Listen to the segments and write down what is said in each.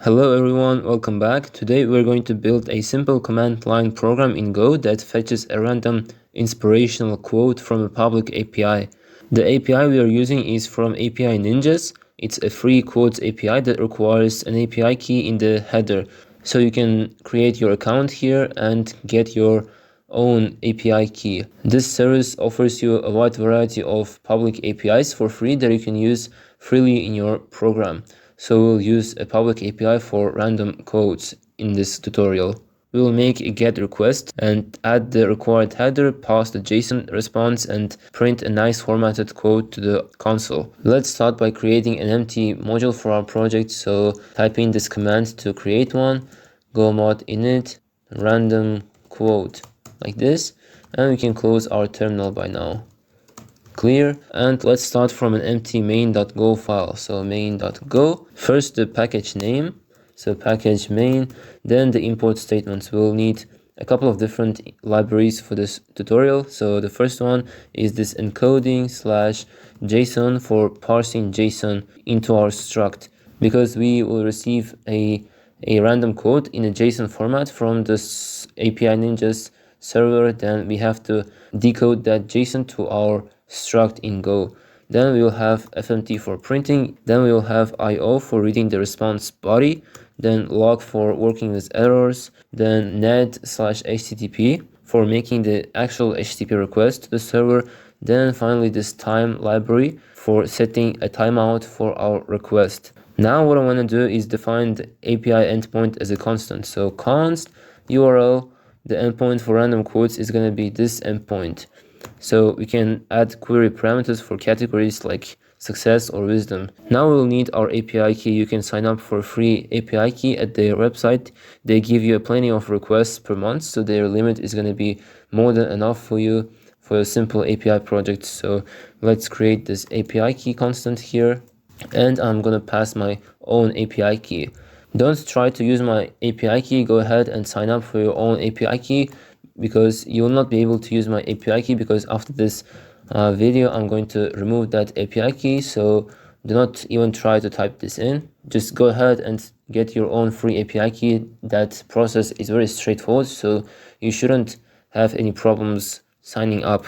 Hello everyone, welcome back. Today we're going to build a simple command line program in Go that fetches a random inspirational quote from a public API. The API we are using is from API Ninjas. It's a free quotes API that requires an API key in the header. So you can create your account here and get your own API key. This service offers you a wide variety of public APIs for free that you can use freely in your program. So we'll use a public API for random quotes in this tutorial. We will make a GET request and add the required header, pass the JSON response, and print a nice formatted quote to the console. Let's start by creating an empty module for our project. So type in this command to create one, go mod init random quote like this, and we can close our terminal by now. Clear, and let's start from an empty main.go file. So main.go, first the package name, so package main, then the import statements. We'll need a couple of different libraries for this tutorial. So the first one is this encoding / JSON for parsing JSON into our struct, because we will receive a random quote in a JSON format from this API Ninjas server. Then we have to decode that JSON to our struct in Go. Then we will have fmt for printing, then we will have io for reading the response body, then log for working with errors, then ned/http for making the actual HTTP request to the server, then finally this time library for setting a timeout for our request. Now what I want to do is define the API endpoint as a constant. So const URL, the endpoint for random quotes is going to be this endpoint. So we can add query parameters for categories like success or wisdom. Now we'll need our API key. You can sign up for a free API key at their website. They give you plenty of requests per month, so their limit is going to be more than enough for you for a simple API project. So let's create this API key constant here, and I'm going to pass my own API key. Don't try to use my API key. Go ahead and sign up for your own API key, because you will not be able to use my API key, because after this video I'm going to remove that API key. So do not even try to type this in. Just go ahead and get your own free API key. That process is very straightforward, so you shouldn't have any problems signing up.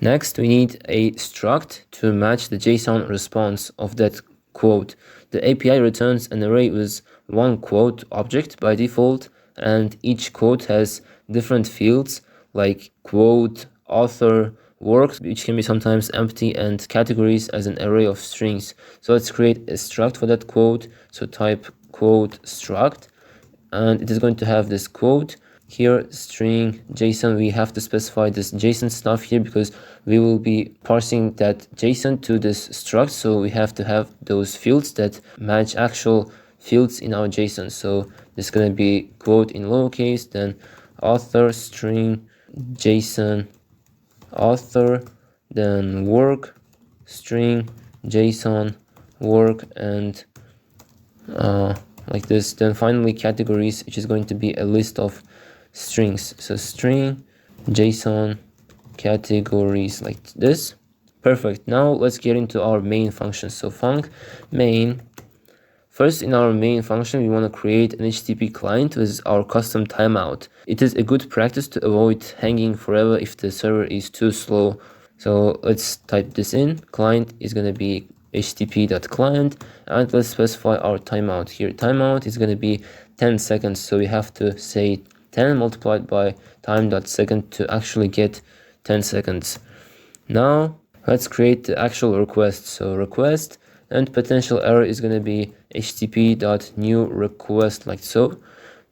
Next, we need a struct to match the JSON response of that quote. The API returns an array with one quote object by default, and each quote has different fields like quote, author, work, which can be sometimes empty, and categories as an array of strings. So let's create a struct for that quote. So type quote struct, and it is going to have this quote here, string JSON. We have to specify this JSON stuff here because we will be parsing that JSON to this struct. So we have to have those fields that match actual fields in our JSON. So this is going to be quote in lowercase, then author string JSON author, then work string JSON work, and like this. Then finally categories, which is going to be a list of strings. So string JSON categories like this. Perfect. Now let's get into our main function. So func main. First, in our main function, we want to create an HTTP client with our custom timeout. It is a good practice to avoid hanging forever if the server is too slow. So let's type this in. Client is going to be http.client, and let's specify our timeout here. Timeout is going to be 10 seconds. So we have to say 10 multiplied by time.second to actually get 10 seconds. Now let's create the actual request. So request, and potential error is going to be http.new request like so.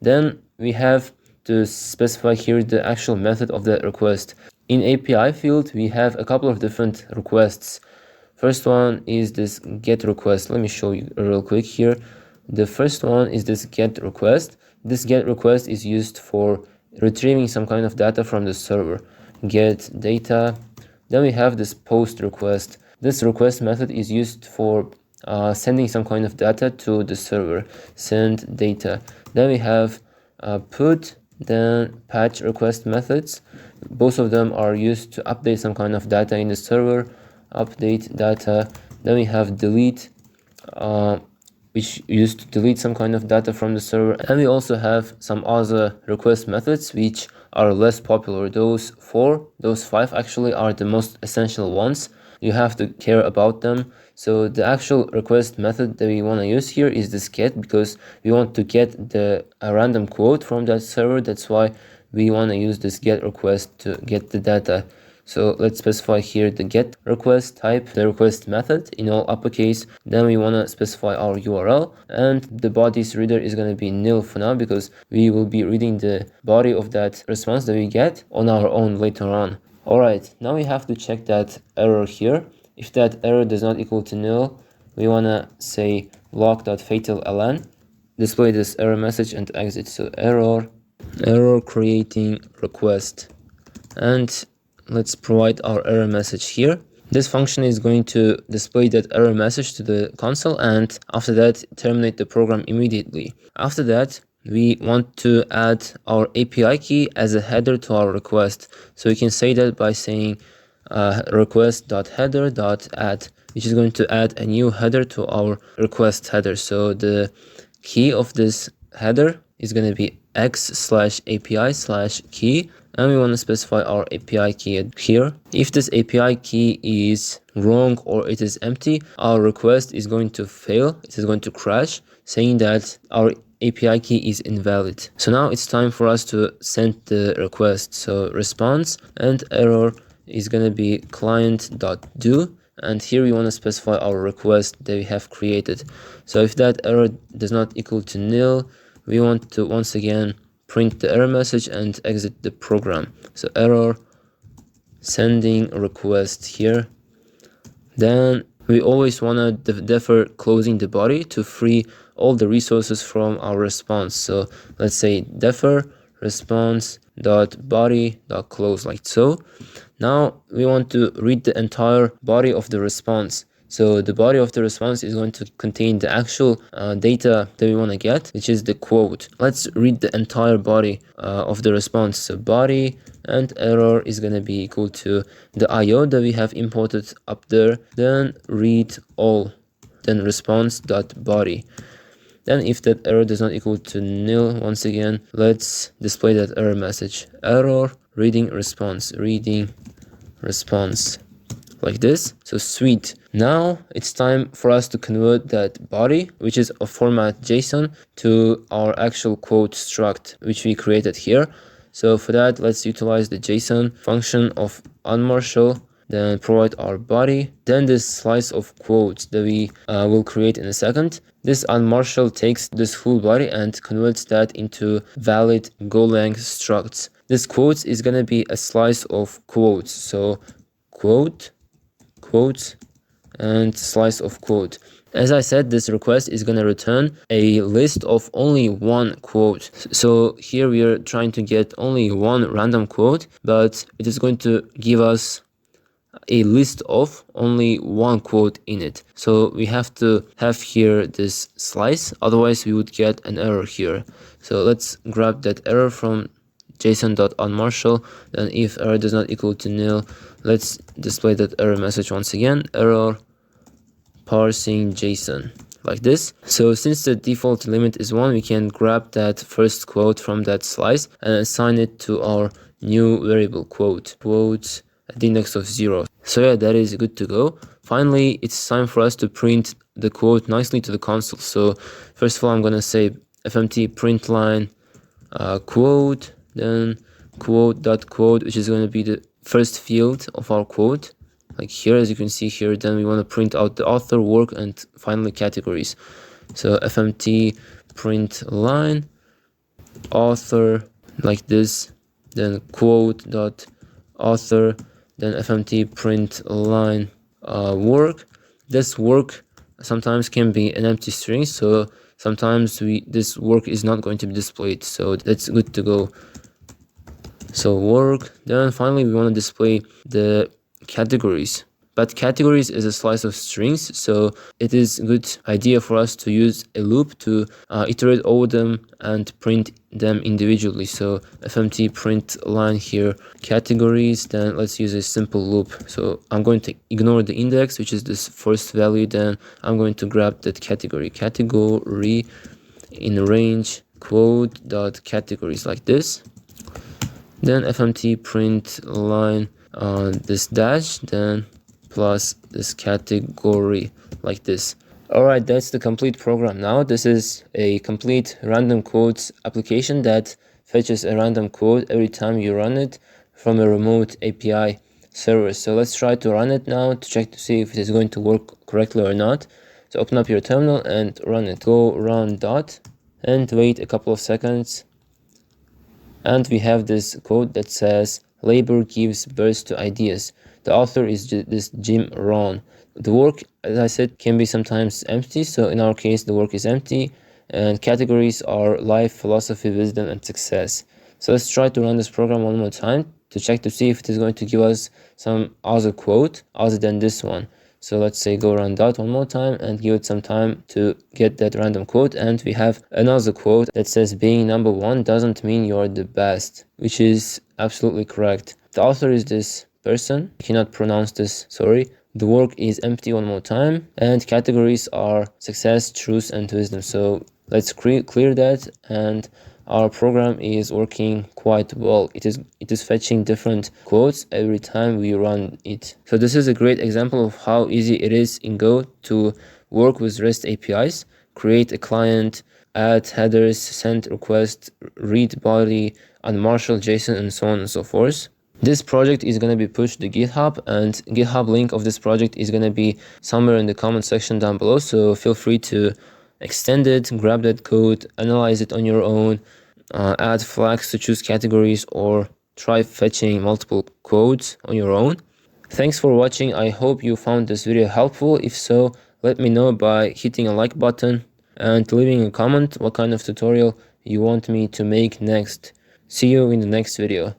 Then we have to specify here the actual method of the request. In API field, we have a couple of different requests. First one is this get request. Let me show you real quick here. The first one is this get request. This get request is used for retrieving some kind of data from the server. Get data. Then we have this post request. This request method is used for sending some kind of data to the server. Send data. Then we have put, then patch request methods. Both of them are used to update some kind of data in the server. Update data. Then we have delete which used to delete some kind of data from the server. And we also have some other request methods which are less popular. Those five actually are the most essential ones. You have to care about them. So the actual request method that we want to use here is this get, because we want to get a random quote from that server. That's why we want to use this get request to get the data. So let's specify here the get request type, the request method in all uppercase. Then we want to specify our URL, and the body's reader is going to be nil for now, because we will be reading the body of that response that we get on our own later on. Alright, now we have to check that error here. If that error does not equal to nil, we want to say log.fatal_ln, display this error message and exit. So error creating request, and let's provide our error message here. This function is going to display that error message to the console, and after that terminate the program immediately. After that, we want to add our API key as a header to our request. So we can say that by saying request.header.add, which is going to add a new header to our request header. So the key of this header is going to be x/API/key, and we want to specify our API key here. If this API key is wrong or it is empty, our request is going to fail. It is going to crash, saying that our API key is invalid. So now it's time for us to send the request. So response and error is going to be client.do, and here we want to specify our request that we have created. So if that error does not equal to nil, we want to once again print the error message and exit the program. So error sending request here. Then we always want to defer closing the body to free all the resources from our response. So let's say defer response.body.close, like so. Now we want to read the entire body of the response. So the body of the response is going to contain the actual data that we want to get, which is the quote. Let's read the entire body of the response. So body and error is going to be equal to the IO that we have imported up there. Then read all. Then response.body. Then if that error does not equal to nil, once again, let's display that error message. Error reading response, like this. So sweet. Now it's time for us to convert that body, which is a format JSON, to our actual quote struct, which we created here. So for that, let's utilize the JSON function of unmarshal, then provide our body, then this slice of quotes that we will create in a second. This unmarshal takes this full body and converts that into valid Golang structs. This quotes is going to be a slice of quotes. So quote, quotes, and slice of quote. As I said, this request is going to return a list of only one quote. So here we are trying to get only one random quote, but it is going to give us a list of only one quote in it. So we have to have here this slice, otherwise we would get an error here. So let's grab that error from json.unmarshal. Then if error does not equal to nil, let's display that error message once again. Error parsing JSON, like this. So since the default limit is 1, we can grab that first quote from that slice and assign it to our new variable quotes at the index of 0. So yeah, that is good to go. Finally, it's time for us to print the quote nicely to the console. So first of all, I'm going to say fmt print line quote, then quote.quote, which is going to be the first field of our quote, like here, as you can see here. Then we want to print out the author, work, and finally categories. So fmt print line author, like this, then quote.author, then fmt print line work. This work sometimes can be an empty string, so sometimes this work is not going to be displayed, so that's good to go. So work. Then finally we want to display the categories. But categories is a slice of strings, so it is a good idea for us to use a loop to iterate over them and print them individually. So fmt print line here categories, then let's use a simple loop. So I'm going to ignore the index, which is this first value, then I'm going to grab that category in range quote dot categories like this. Then fmt print line this dash, then plus this category like this. Alright, that's the complete program. Now this is a complete random quotes application that fetches a random quote every time you run it from a remote API server. So let's try to run it now to check to see if it is going to work correctly or not. So open up your terminal and run it. Go run dot and wait a couple of seconds. And we have this code that says labor gives birth to ideas. The author is this Jim Rohn. The work, as I said, can be sometimes empty. So in our case, the work is empty. And categories are life, philosophy, wisdom, and success. So let's try to run this program one more time to check to see if it is going to give us some other quote other than this one. So let's say go run dot one more time and give it some time to get that random quote. And we have another quote that says being number one doesn't mean you're the best, which is absolutely correct. The author is this person. I cannot pronounce this, sorry. The work is empty one more time, and categories are success, truth, and wisdom. So let's clear that, and our program is working quite well. It is fetching different quotes every time we run it. So this is a great example of how easy it is in Go to work with REST APIs, create a client, add headers, send request, read body, unmarshal JSON, and so on and so forth. This project is going to be pushed to GitHub, and GitHub link of this project is going to be somewhere in the comment section down below. So feel free to extend it, grab that code, analyze it on your own, add flags to choose categories, or try fetching multiple codes on your own. Thanks for watching. I hope you found this video helpful. If so, let me know by hitting a like button and leaving a comment what kind of tutorial you want me to make next. See you in the next video.